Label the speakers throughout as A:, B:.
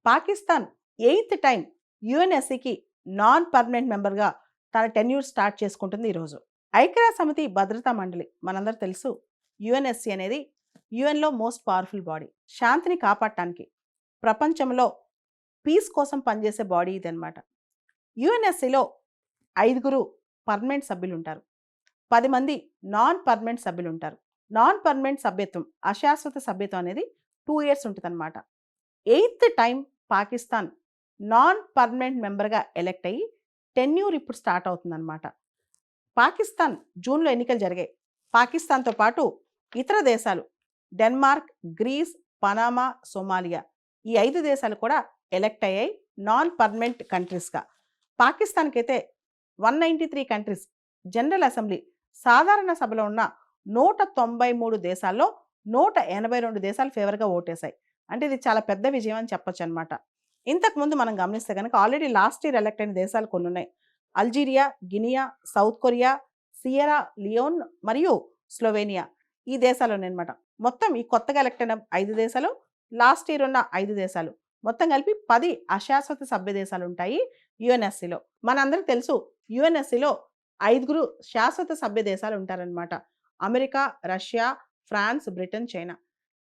A: Pakistan 8th time యుఎన్ఎస్సికి non permanent మెంబర్గా తన టెన్యూర్ స్టార్ట్ చేసుకుంటుంది ఈరోజు. ఐక్యరాజ్య సమితి భద్రతా మండలి మనందరూ తెలుసు. యుఎన్ఎస్సి అనేది యుఎన్లో మోస్ట్ పవర్ఫుల్ బాడీ. శాంతిని కాపాడటానికి ప్రపంచంలో పీస్ కోసం పనిచేసే బాడీ ఇది అనమాట. యుఎన్ఎస్సిలో 5 పర్మనెంట్ సభ్యులు ఉంటారు, 10 మంది నాన్ పర్మనెంట్ సభ్యులు ఉంటారు. నాన్ పర్మనెంట్ సభ్యత్వం, అశాశ్వత సభ్యత్వం అనేది 2 years ఉంటుంది అనమాట. 8th time Pakistan non permanent మెంబర్గా ఎలెక్ట్ అయ్యి టెన్యూర్ ఇప్పుడు స్టార్ట్ అవుతుందన్నమాట. పాకిస్తాన్ జూన్లో ఎన్నికలు జరిగాయి. పాకిస్తాన్తో పాటు ఇతర దేశాలు డెన్మార్క్, గ్రీస్, పనామా, సోమాలియా ఈ 5 దేశాలు కూడా ఎలెక్ట్ అయ్యాయి నాన్ పర్మనెంట్ కంట్రీస్గా. పాకిస్తాన్కి అయితే 193 కంట్రీస్ జనరల్ అసెంబ్లీ సాధారణ సభలో ఉన్న 193 దేశాల్లో 182 దేశాలు ఫేవర్గా ఓటేశాయి. అంటే ఇది చాలా పెద్ద విజయం అని చెప్పొచ్చు అనమాట. ఇంతకుముందు మనం గమనిస్తే కనుక ఆల్రెడీ లాస్ట్ ఇయర్ ఎలెక్ట్ అయిన దేశాలు కొన్ని ఉన్నాయి. Algeria, Guinea, South Korea, Sierra Leone మరియు స్లోవేనియా ఈ దేశాలు ఉన్నాయన్నమాట. మొత్తం ఈ కొత్తగా ఎలెక్ట్ అయిన 5 దేశాలు, లాస్ట్ ఇయర్ ఉన్న 5 దేశాలు, మొత్తం కలిపి 10 అశాశ్వత సభ్య దేశాలు ఉంటాయి యుఎన్ఎస్సిలో. మనందరికీ తెలుసు యుఎన్ఎస్సిలో 5 శాశ్వత సభ్య దేశాలు ఉంటారనమాట. America, Russia, France, Britain, China.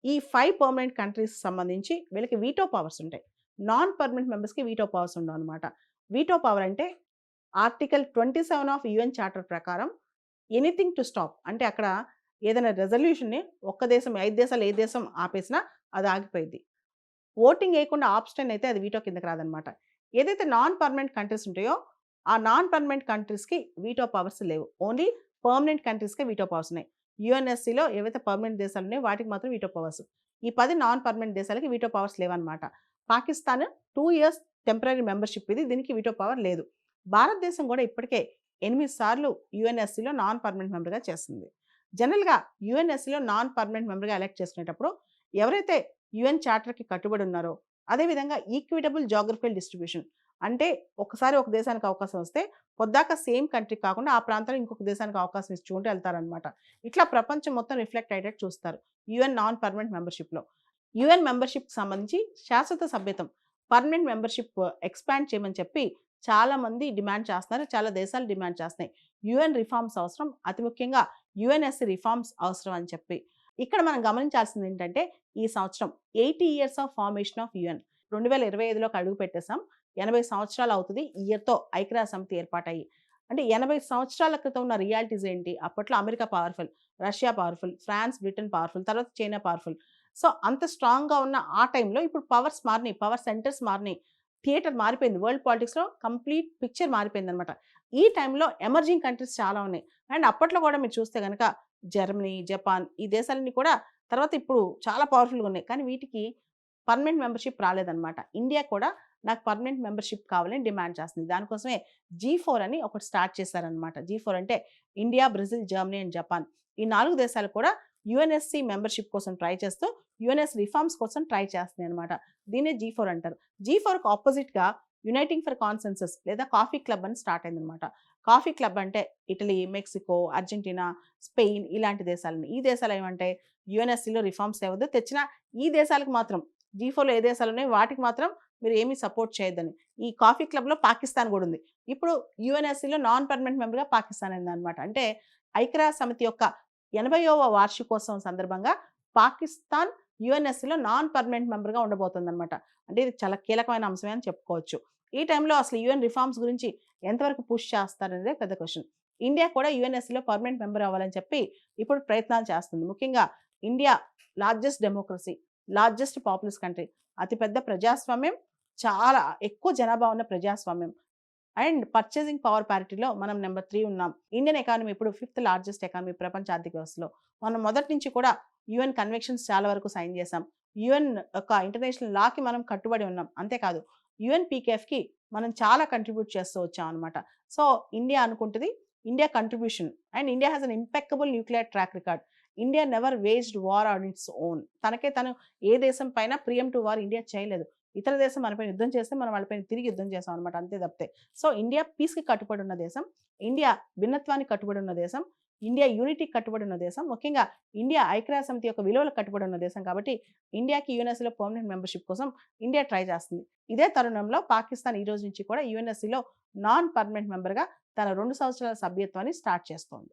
A: ఈ 5 పర్మనెంట్ కంట్రీస్ సంబంధించి వీళ్ళకి వీటో పవర్స్ ఉంటాయి. నాన్ పర్మనెంట్ మెంబర్స్కి వీటో పవర్స్ ఉండవు అనమాట. వీటో పవర్ అంటే ఆర్టికల్ 27 ఆఫ్ యుఎన్ చార్టర్ ప్రకారం ఎనీథింగ్ టు స్టాప్, అంటే అక్కడ ఏదైనా రెజల్యూషన్ని ఒక్క దేశం 5 దేశాలు ఏ దేశం ఆపేసినా అది ఆగిపోయింది. ఓటింగ్ వేయకుండా ఆప్షన్ అయితే అది వీటో కిందకి రాదనమాట. ఏదైతే నాన్ పర్మనెంట్ కంట్రీస్ ఉంటాయో ఆ నాన్ పర్మనెంట్ కంట్రీస్కి వీటో పవర్స్ లేవు. ఓన్లీ పర్మనెంట్ కంట్రీస్కే వీటో పవర్స్ ఉన్నాయి. యుఎన్ఎస్సిలో ఏవైతే పర్మనెంట్ దేశాలు ఉన్నాయో వాటికి మాత్రం వీటో పవర్స్. ఈ 10 నాన్ పర్మనెంట్ దేశాలకి వీటో పవర్స్ లేవన్నమాట. పాకిస్తాన్ 2 years టెంపరీ మెంబర్షిప్ ఇది, దీనికి వీటో పవర్ లేదు. భారతదేశం కూడా ఇప్పటికే 8 సార్లు యుఎన్ఎస్సిలో నాన్ పర్మనెంట్ మెంబర్గా చేస్తుంది. జనరల్గా యుఎన్ఎస్సిలో నాన్ పర్మనెంట్ మెంబర్గా ఎలెక్ట్ చేసుకునేటప్పుడు ఎవరైతే యుఎన్ చార్టర్కి కట్టుబడి ఉన్నారో, అదేవిధంగా ఈక్విటబుల్ జాగ్రఫికల్ డిస్ట్రిబ్యూషన్, అంటే ఒకసారి ఒక దేశానికి అవకాశం వస్తే పొద్దాక సేమ్ కంట్రీ కాకుండా ఆ ప్రాంతంలో ఇంకొక దేశానికి అవకాశం ఇచ్చుకుంటూ వెళ్తారనమాట. ఇట్లా ప్రపంచం మొత్తం రిఫ్లెక్ట్ అయ్యేటట్టు చూస్తారు యుఎన్ నాన్ పర్మనెంట్ మెంబర్షిప్లో. యుఎన్ మెంబర్షిప్కి సంబంధించి శాశ్వత సభ్యత్వం, పర్మనెంట్ మెంబర్షిప్ ఎక్స్పాండ్ చేయమని చెప్పి చాలామంది డిమాండ్ చేస్తున్నారు, చాలా దేశాలు డిమాండ్ చేస్తున్నాయి. యుఎన్ రిఫార్మ్స్ అవసరం, అతి ముఖ్యంగా యుఎన్ఎస్సి రిఫార్మ్స్ అవసరం అని చెప్పి. ఇక్కడ మనం గమనించాల్సింది ఏంటంటే ఈ సంవత్సరం 80 years of formation of UN. 2025లోకి అడుగు పెట్టేసాం. 80 సంవత్సరాలు అవుతుంది ఈ ఇయర్తో ఐక్యరాజ్య సమితి ఏర్పాటయ్యి. అంటే 80 సంవత్సరాల క్రితం ఉన్న రియాలిటీస్ ఏంటి? అప్పట్లో America powerful, Russia powerful, France, Britain powerful, తర్వాత చైనా పవర్ఫుల్. సో అంత స్ట్రాంగ్గా ఉన్న ఆ టైంలో ఇప్పుడు పవర్స్ మారినాయి, పవర్ సెంటర్స్ మారినాయి, థియేటర్ మారిపోయింది, వరల్డ్ పాలిటిక్స్లో కంప్లీట్ పిక్చర్ మారిపోయింది అనమాట. ఈ టైంలో ఎమర్జింగ్ కంట్రీస్ చాలా ఉన్నాయి. అండ్ అప్పట్లో కూడా మీరు చూస్తే కనుక జర్మనీ, జపాన్ ఈ దేశాలన్నీ కూడా తర్వాత ఇప్పుడు చాలా పవర్ఫుల్గా ఉన్నాయి, కానీ వీటికి పర్మనెంట్ మెంబర్షిప్ రాలేదన్నమాట. ఇండియా కూడా నాకు పర్మనెంట్ మెంబర్షిప్ కావాలని డిమాండ్ చేస్తుంది. దానికోసమే G4 అని ఒకటి స్టార్ట్ చేశారనమాట. G4 అంటే India, Brazil, Germany and Japan. ఈ 4 దేశాలు కూడా యుఎన్ఎస్సి మెంబర్షిప్ కోసం ట్రై చేస్తూ యుఎన్ఎస్ రిఫార్మ్స్ కోసం ట్రై చేస్తున్నాయి అనమాట. దీన్నే G4 అంటారు. G4కు ఆపోజిట్గా యునైటింగ్ ఫర్ కాన్సెన్సస్ లేదా కాఫీ క్లబ్ అని స్టార్ట్ అయిందనమాట. కాఫీ క్లబ్ అంటే ఇటలీ, మెక్సికో, అర్జెంటీనా, స్పెయిన్ ఇలాంటి దేశాలని. ఈ దేశాలు ఏమంటే యుఎన్ఎస్సిలో రిఫార్మ్స్ ఏవద్దు, తెచ్చిన ఈ దేశాలకు మాత్రం G4లో ఏ దేశాలు ఉన్నాయో వాటికి మాత్రం మీరు ఏమీ సపోర్ట్ చేయొద్దని. ఈ కాఫీ క్లబ్లో పాకిస్తాన్ కూడా ఉంది. ఇప్పుడు యుఎన్ఎస్సిలో నాన్ పర్మనెంట్ మెంబర్గా పాకిస్తాన్ అయిందనమాట. అంటే ఐక్యరాజ్య సమితి యొక్క 80వ వార్షికోత్సవం సందర్భంగా పాకిస్తాన్ యుఎన్ఎస్సిలో నాన్ పర్మనెంట్ మెంబర్గా ఉండబోతుంది అనమాట. అంటే ఇది చాలా కీలకమైన అంశమే అని చెప్పుకోవచ్చు. ఈ టైంలో అసలు యుఎన్ రిఫార్మ్స్ గురించి ఎంతవరకు పుష్ చేస్తారనేదే పెద్ద క్వశ్చన్. ఇండియా కూడా యుఎన్ఎస్సిలో పర్మనెంట్ మెంబర్ అవ్వాలని చెప్పి ఇప్పుడు ప్రయత్నాలు చేస్తుంది. ముఖ్యంగా India largest democracy, largest populous country, అతిపెద్ద ప్రజాస్వామ్యం, చాలా ఎక్కువ జనాభా ఉన్న ప్రజాస్వామ్యం, అండ్ పర్చేసింగ్ పవర్ ప్యారిటీలో మనం నెంబర్ 3 ఉన్నాం. ఇండియన్ ఎకానమీ ఇప్పుడు 5th లార్జెస్ట్ ఎకానమీ ప్రపంచ ఆర్థిక వ్యవస్థలో. మనం మొదటి నుంచి కూడా యుఎన్ కన్వెన్షన్స్ చాలా వరకు సైన్ చేసాం. యుఎన్ యొక్క ఇంటర్నేషనల్ లాకి మనం కట్టుబడి ఉన్నాం. అంతేకాదు యుఎన్ పీకేఎఫ్కి మనం చాలా కంట్రిబ్యూట్ చేస్తూ వచ్చాం అనమాట. సో ఇండియా అనుకుంటుంది, India contribution, and India has an impeccable nuclear track record. India never waged war on its own. తనకే తను ఏ దేశం పైన ప్రియంటివ్ వార్ ఇండియా చేయలేదు. ఇతర దేశం మనపైన యుద్ధం చేస్తే మనం వాళ్ళపైన తిరిగి యుద్ధం చేసాం అనమాట, అంతే తప్పితే. సో ఇండియా పీస్కి కట్టుబడి ఉన్న దేశం, ఇండియా భిన్నత్వానికి కట్టుబడి ఉన్న దేశం. ఇండియా యూనిటీకి కట్టుబడి ఉన్న దేశం. ముఖ్యంగా ఇండియా ఐక్యరాజ్య సమితి యొక్క విలువలకు కట్టుబడి ఉన్న దేశం కాబట్టి ఇండియాకి యూఎన్ఎస్సీలో పర్మనెంట్ మెంబర్‌షిప్ కోసం ఇండియా ట్రై చేస్తుంది. ఇదే తరుణంలో పాకిస్తాన్ ఈ రోజు నుంచి కూడా యూఎన్ఎస్సీలో నాన్ పర్మనెంట్ మెంబర్‌గా తన 2 సంవత్సరాల సభ్యత్వాన్ని స్టార్ట్ చేస్తోంది.